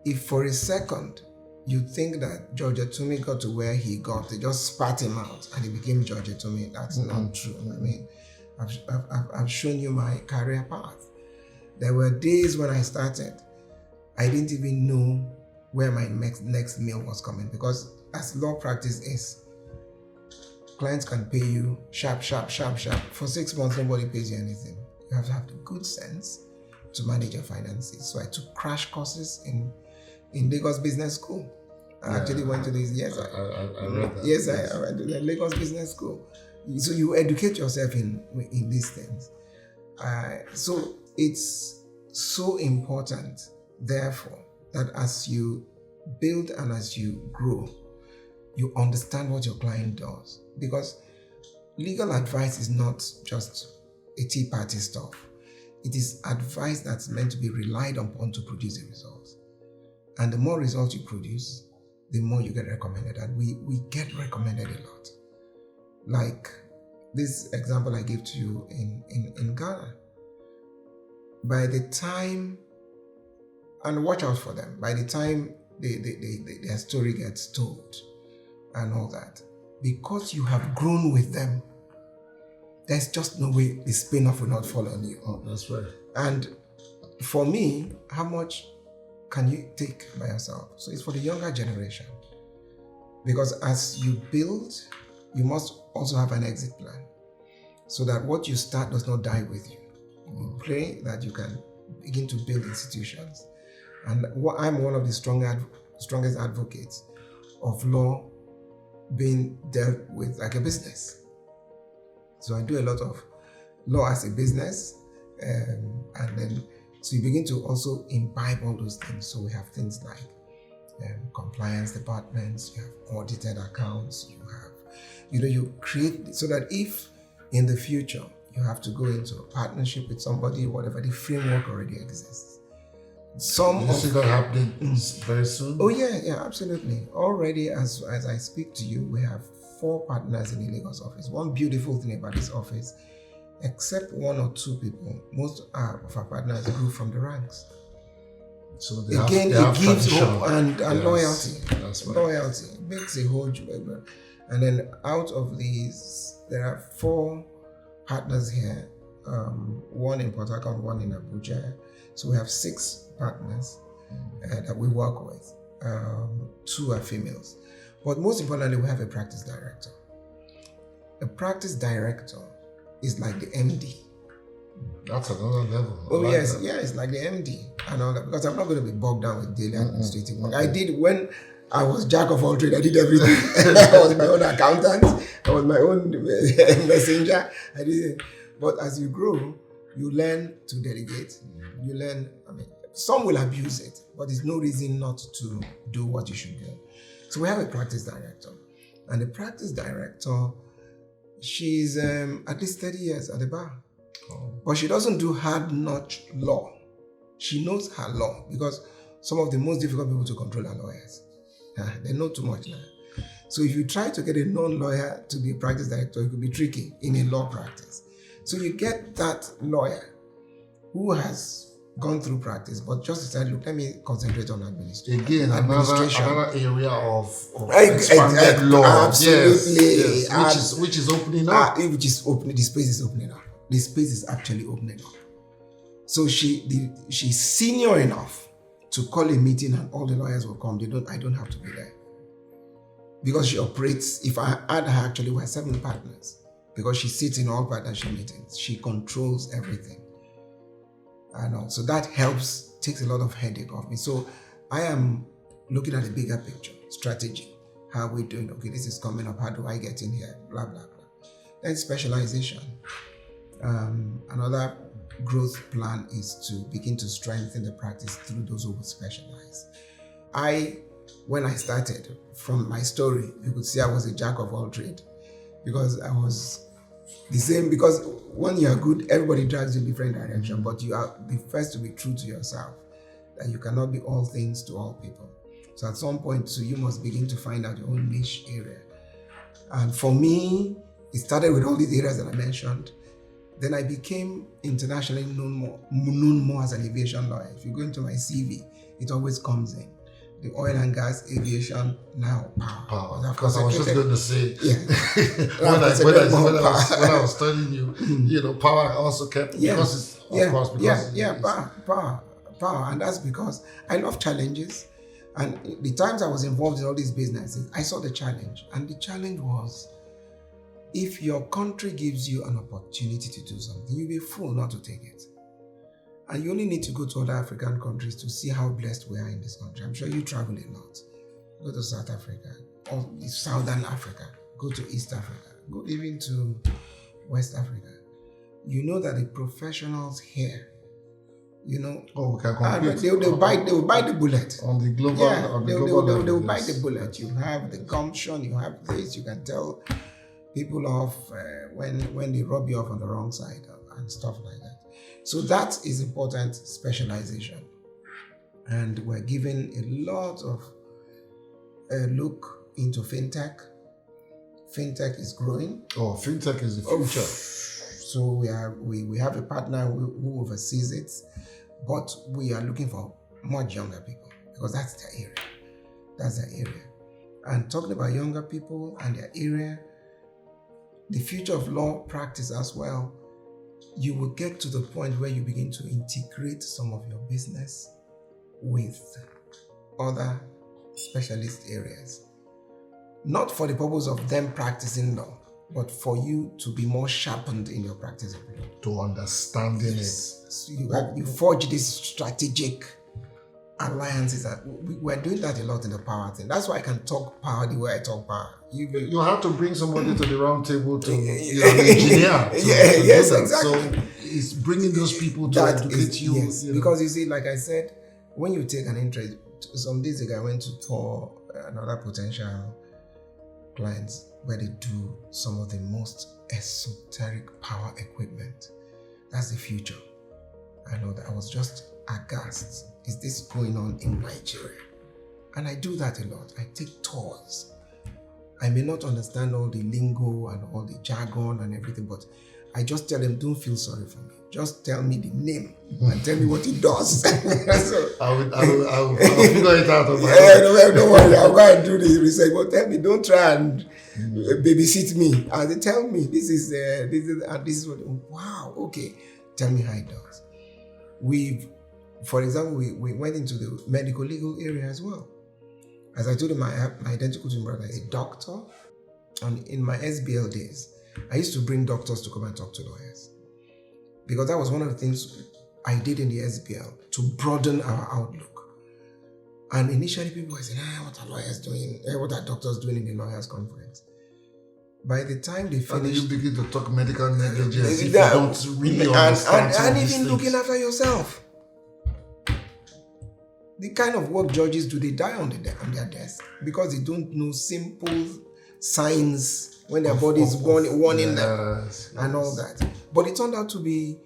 if for a second you think that George Etomi got to where he got, they just spat him out and he became George Etomi, that's not true. I mean, I've shown you my career path. There were days when I started, I didn't even know where my next meal was coming, because as law practice is, clients can pay you sharp. For 6 months, nobody pays you anything. You have to have the good sense to manage your finances. So I took crash courses in Lagos Business School. I actually went to this. Yes, I read that. Yes, I went to the Lagos Business School. So you educate yourself in these things. So it's so important, therefore, that as you build and as you grow, you understand what your client does. Because legal advice is not just a tea party stuff. It is advice that's meant to be relied upon to produce a result. And the more results you produce, the more you get recommended. And we get recommended a lot. Like this example I gave to you in Ghana. By the time, and watch out for them, by the time their story gets told and all that, because you have grown with them, there's just no way the spin-off will not fall on you. Oh, that's right. And for me, how much can you take by yourself? So it's for the younger generation. Because as you build you must also have an exit plan so that what you start does not die with you. You pray that you can begin to build institutions. And I'm one of the strongest advocates of law being dealt with like a business. So I do a lot of law as a business, and then so you begin to also imbibe all those things. So we have things like compliance departments, you have audited accounts, you create so that if in the future you have to go into a partnership with somebody, whatever, the framework already exists. You see that happening very soon? Oh yeah, absolutely. Already, as I speak to you, we have 4 partners in the Lagos office. One beautiful thing about this office, except 1 or 2 people, most of our partners grew from the ranks. So it gives hope and Yes, loyalty. That's right. Loyalty makes a whole job. And then out of these, there are 4 partners here, 1 in Port Harcourt, 1 in Abuja. So we have 6 partners that we work with. 2 are females. But most importantly, we have a practice director. A practice director is like the MD. That's another level. It's like the MD and all that, because I'm not going to be bogged down with daily administrative work. I did when I was jack of all trades. I did everything. I was my own accountant. I was my own messenger. I did it. But as you grow, you learn to delegate. You learn. Some will abuse it, but there's no reason not to do what you should do. So we have a practice director, and the practice director, she's at least 30 years at the bar. But she doesn't do hard-notch law. She knows her law, because some of the most difficult people to control are lawyers. They know too much now. So if you try to get a non-lawyer to be a practice director, it could be tricky in a law practice. So you get that lawyer who has gone through practice, but just decided, look, let me concentrate on administration. Again, another area of expanded law. Absolutely. Yes. Which is opening up. The space is opening up. The space is actually opening up. So she's senior enough to call a meeting and all the lawyers will come. I don't have to be there. Because she operates, if I add her, actually we have 7 partners. Because she sits in all partnership meetings. She controls everything. So that helps, takes a lot of headache off me. So I am looking at the bigger picture, strategy. How are we doing? Okay, this is coming up. How do I get in here? Blah, blah, blah. Then specialization. Another growth plan is to begin to strengthen the practice through those who will specialize. When I started, from my story, you could see I was a jack of all trades, because I was the same, because when you are good, everybody drags you in different direction, but you are the first to be true to yourself, that you cannot be all things to all people. So at some point, you must begin to find out your own niche area. And for me, it started with all these areas that I mentioned. Then I became internationally known more as an aviation lawyer. If you go into my CV, it always comes in. The oil and gas, aviation, now power. Because I was just going to say, when I was studying you, power also kept, power. And that's because I love challenges. And the times I was involved in all these businesses, I saw the challenge. And the challenge was, if your country gives you an opportunity to do something, you'll be a fool not to take it. And you only need to go to other African countries to see how blessed we are in this country. I'm sure you travel a lot. Go to South Africa, or Southern Africa, go to East Africa, go even to West Africa. You know that the professionals here, we can compete. They will bite the bullet. On the global, they will bite the bullet. You have the gumption, you have this, you can tell people off when they rub you off on the wrong side and stuff like that. So that is important, specialization. And we're giving a lot of look into fintech. Fintech is growing. Oh, fintech is the future. So we have a partner who oversees it, but we are looking for much younger people, because that's their area. That's their area. And talking about younger people and their area, the future of law practice as well, you will get to the point where you begin to integrate some of your business with other specialist areas. not for the purpose of them practicing law, but for you to be more sharpened in your practice of law. To understanding it. So you forge these strategic alliances. We're doing that a lot in the power thing. That's why I can talk power the way I talk power. You have to bring somebody to the round table to an engineer. Yes, exactly. So it's bringing those people to educate you. Yes, because you see, like I said, when you take an interest, some days ago I went to tour another potential clients where they do some of the most esoteric power equipment. That's the future. I know that I was just aghast. Is this going on in Nigeria? And I do that a lot. I take tours. I may not understand all the lingo and all the jargon and everything, but I just tell them, don't feel sorry for me. Just tell me the name and tell me what it does. So, I will figure it out on my own. Don't worry, I'll go and do the research. But tell me, don't try and babysit me. And they tell me, this is what, wow, okay. Tell me how it does. For example, we went into the medical legal area as well. As I told you, my identical twin brother is a doctor. And in my SBL days, I used to bring doctors to come and talk to lawyers. Because that was one of the things I did in the SBL to broaden our outlook. And initially people were saying, what are lawyers doing? What are doctors doing in the lawyers conference? By the time they finished... And you begin to talk medical negligence if you don't really understand and even looking after yourself. The kind of work judges do, they die on their desk because they don't know simple signs when their body is warning them and all that. But it turned out to be,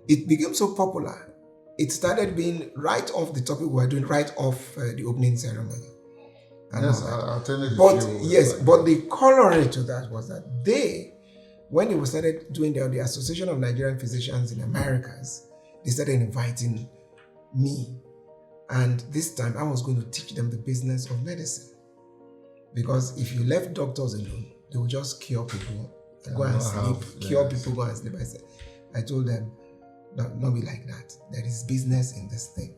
it became so popular. It started being right off the topic we were doing, right off the opening ceremony. And yes, I'll tell you. But the corollary to that was that when they started doing the Association of Nigerian Physicians in Americas, they started inviting me. And this time I was going to teach them the business of medicine. Because if you left doctors alone, they would just cure people, go and sleep, cure people, go and sleep. I told them, not be like that. There is business in this thing.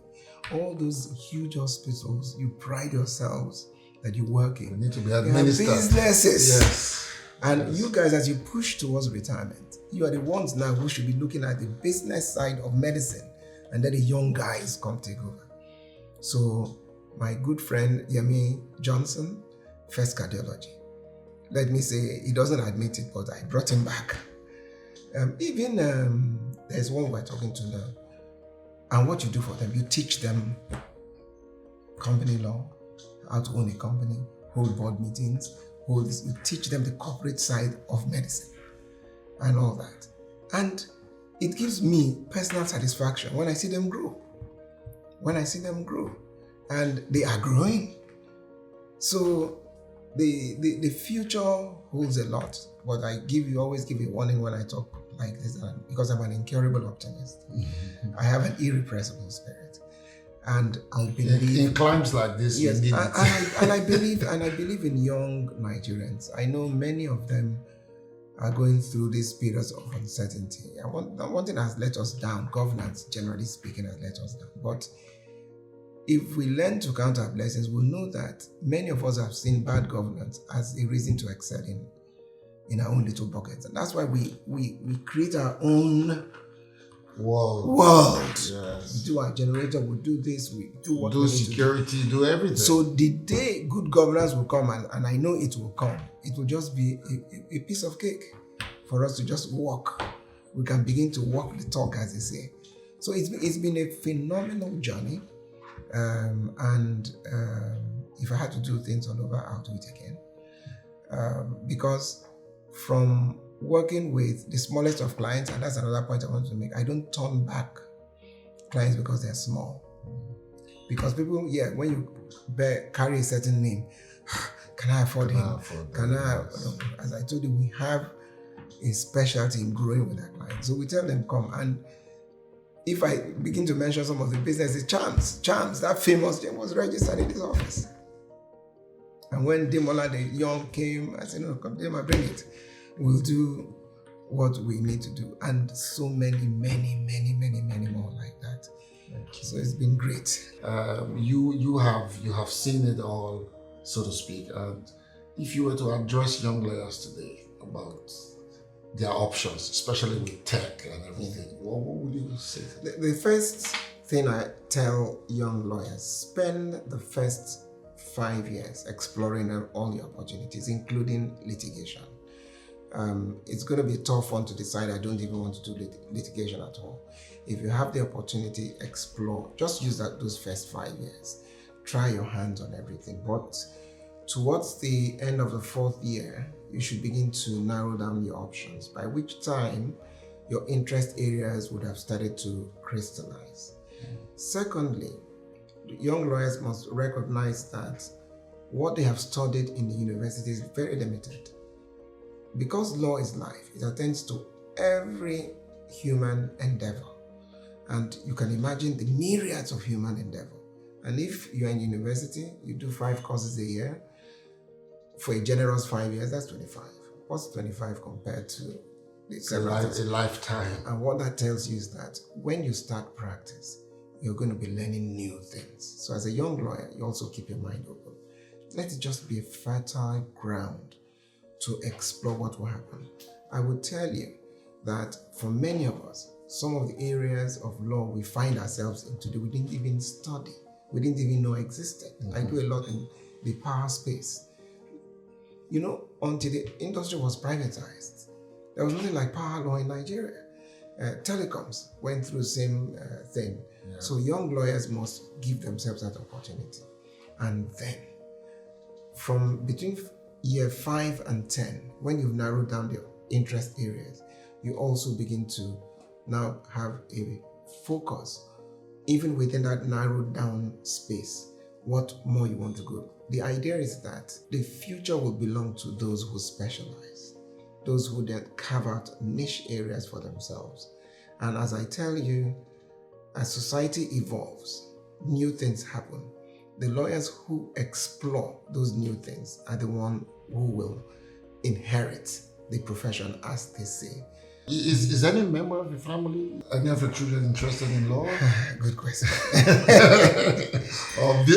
All those huge hospitals, you pride yourselves that you work in. You need to be administered. Businesses. Yes. And you guys, as you push towards retirement, you are the ones now who should be looking at the business side of medicine, and then the young guys come take over. So my good friend Yemi Johnson, first cardiology. Let me say, he doesn't admit it, but I brought him back. There's one we're talking to now. And what you do for them, you teach them company law, how to own a company, hold board meetings, you teach them the corporate side of medicine and all that. And it gives me personal satisfaction when I see them grow. And they are growing. So the future holds a lot, but I always give a warning when I talk like this, because I'm an incurable optimist. Mm-hmm. I have an irrepressible spirit, and I believe in climes like this. Yes, you need and I believe in young Nigerians. I know many of them are going through these periods of uncertainty. One thing has let us down. Governance, generally speaking, has let us down, but if we learn to count our blessings, we'll know that many of us have seen bad governance as a reason to excel in our own little buckets. And that's why we create our own world. Yes. We do our generator, we do this, we do what we do security, do everything. So the day good governance will come, and I know it will come, it will just be a piece of cake for us to just walk. We can begin to walk the talk, as they say. So it's been a phenomenal journey. If I had to do things all over, I'll do it again. Because from working with the smallest of clients, and that's another point I want to make, I don't turn back clients because they're small. Because people, when you carry a certain name, can I afford him? As I told you, we have a specialty in growing with our clients. So we tell them, come. And if I begin to mention some of the businesses, Charms, that famous name was registered in his office. And when Demola the Young came, I said, no, come, Demola, bring it. We'll do what we need to do. And so many more like that. So it's been great. You have seen it all, so to speak. And if you were to address young lawyers today about their options, especially with tech and everything, what would you say? The first thing I tell young lawyers, spend the first 5 years exploring all your opportunities, including litigation. It's going to be a tough one to decide. I don't even want to do litigation at all. If you have the opportunity, explore. Just use those first 5 years. Try your hands on everything. But towards the end of the 4th year, you should begin to narrow down your options, by which time your interest areas would have started to crystallize. Secondly, young lawyers must recognize that what they have studied in the university is very limited. Because law is life, it attends to every human endeavor. And you can imagine the myriads of human endeavor. And if you're in university, you do 5 courses a year, for a generous 5 years, that's 25. What's 25 compared to a lifetime? And what that tells you is that when you start practice, you're going to be learning new things. So as a young lawyer, you also keep your mind open. Let it just be a fertile ground to explore what will happen. I would tell you that for many of us, some of the areas of law we find ourselves in today, we didn't even study, we didn't even know existed. I do a lot in the power space. Until the industry was privatized, there was nothing like power law in Nigeria. Telecoms went through the same thing. Yeah. So young lawyers must give themselves that opportunity. And then, from between year 5 and 10, when you've narrowed down your interest areas, you also begin to now have a focus, even within that narrowed down space, what more you want to go. The idea is that the future will belong to those who specialize, those who then carve out niche areas for themselves. And as I tell you, as society evolves, new things happen. The lawyers who explore those new things are the ones who will inherit the profession, as they say. Is any member of your family, any of your children interested in law? Good question.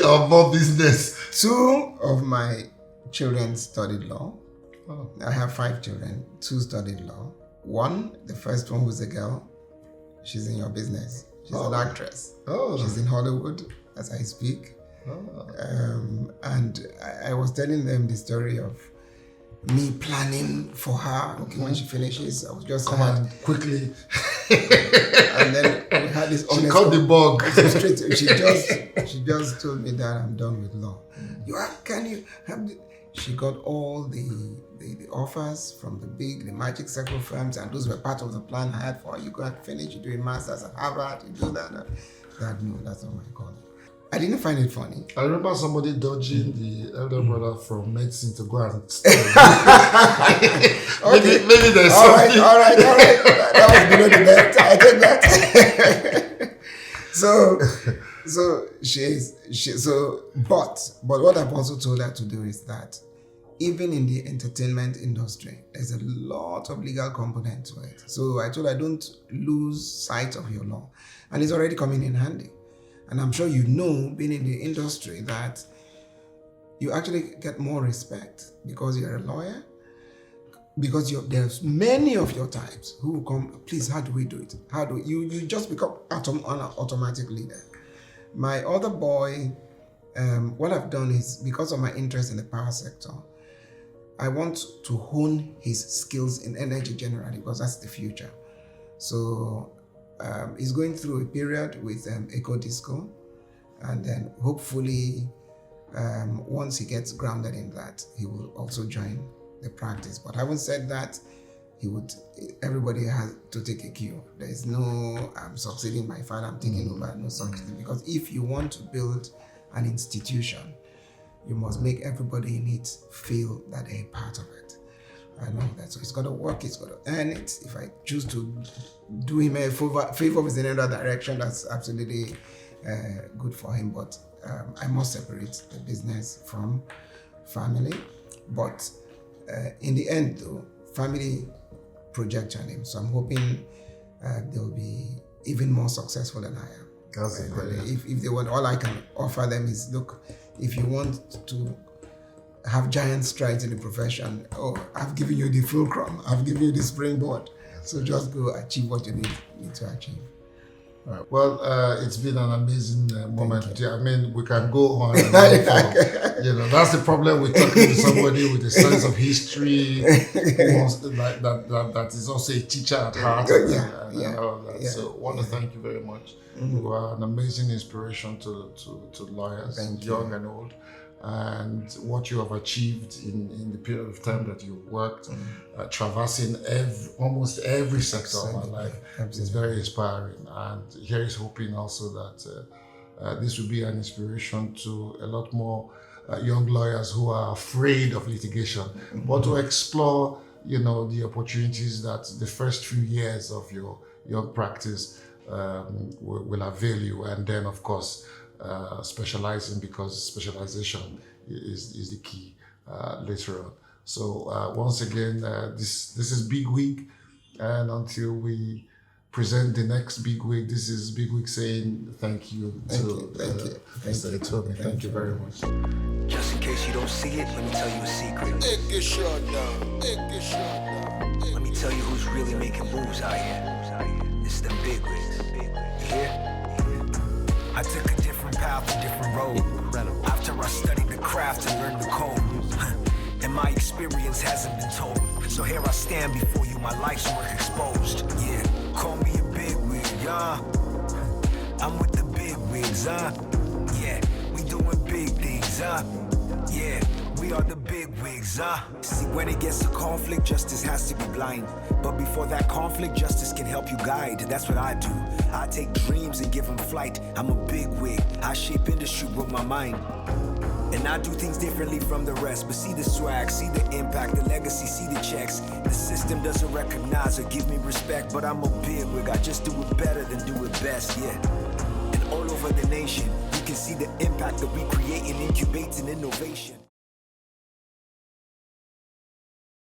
or more business? 2 of my children studied law. Oh. I have 5 children. 2 studied law. 1, the first one, who's a girl, she's in your business. She's an actress. Oh. She's in Hollywood as I speak. Oh. And I was telling them the story of me planning for her. Okay, when she finishes, I was just come on quickly. And then we had this. She caught the bug. She just told me that I'm done with law. Can you have? She got all the offers from the magic circle firms, and those were part of the plan I had for her. You go and finish. You do a master's at Harvard. You do that. No, that's not my calling. I didn't find it funny. I remember somebody dodging the elder brother from medicine to go and study. Okay. Maybe there's all something. Right. That was below the belt. I take that. But what I've also told her to do is that even in the entertainment industry, there's a lot of legal component to it. So I told her, don't lose sight of your law. And it's already coming in handy. And I'm sure being in the industry, that you actually get more respect because you're a lawyer, because there's many of your types who will come, please, how do we do it? How do you just become an automatic leader. My other boy, what I've done is, because of my interest in the power sector, I want to hone his skills in energy generally, because that's the future. So he's going through a period with Eco Disco, and then hopefully once he gets grounded in that, he will also join the practice. But having said that, everybody has to take a cue. There is no I'm succeeding my father, I'm taking over, no such thing. Because if you want to build an institution, you must make everybody in it feel that they're part of it. I know that. So he's got to work, he's got to earn it. If I choose to do him a favor with another direction, that's absolutely good for him. But I must separate the business from family. But in the end, though, family project on him. So I'm hoping they'll be even more successful than I am. That's if they want, all I can offer them is, look, if you want to have giant strides in the profession. Oh, I've given you the fulcrum. I've given you the springboard. So just go achieve what you need to achieve. Right. Well, it's been an amazing moment. I mean, we can go on and on for, that's the problem with talking to somebody with a sense of history, who wants that is also a teacher at heart, and all that. So, I want to thank you very much. You are an amazing inspiration to lawyers, young and old. And what you have achieved in the period of time that you've worked, traversing almost every sector of my life, is very inspiring. And here is hoping also that this will be an inspiration to a lot more young lawyers who are afraid of litigation, but to explore, the opportunities that the first few years of your practice will avail you, and then of course specializing, because specialization is the key later on. So once again, this is Bigwig, and until we present the next Bigwig, this is Bigwig saying thank you to Mr. Etomi. Thank you very much. Just in case you don't see it, let me tell you a secret. Let me tell you who's really making moves out here. It's them Bigwigs. You hear? I took a different path, a different road. Incredible. After I studied the craft and learned the code. And my experience hasn't been told. So here I stand before you, my life's work exposed. Yeah, call me a bigwig, I'm with the bigwigs, Yeah, we doing big things, Yeah, we are the bigwigs, See, when it gets to conflict, justice has to be blind. But before that conflict, justice can help you guide. That's what I do. I take dreams and give them flight. I'm a bigwig. I shape industry with my mind. And I do things differently from the rest. But see the swag, see the impact, the legacy, see the checks. The system doesn't recognize or give me respect, but I'm a bigwig. I just do it better than do it best, yeah. And all over the nation, you can see the impact that we create and incubate in innovation.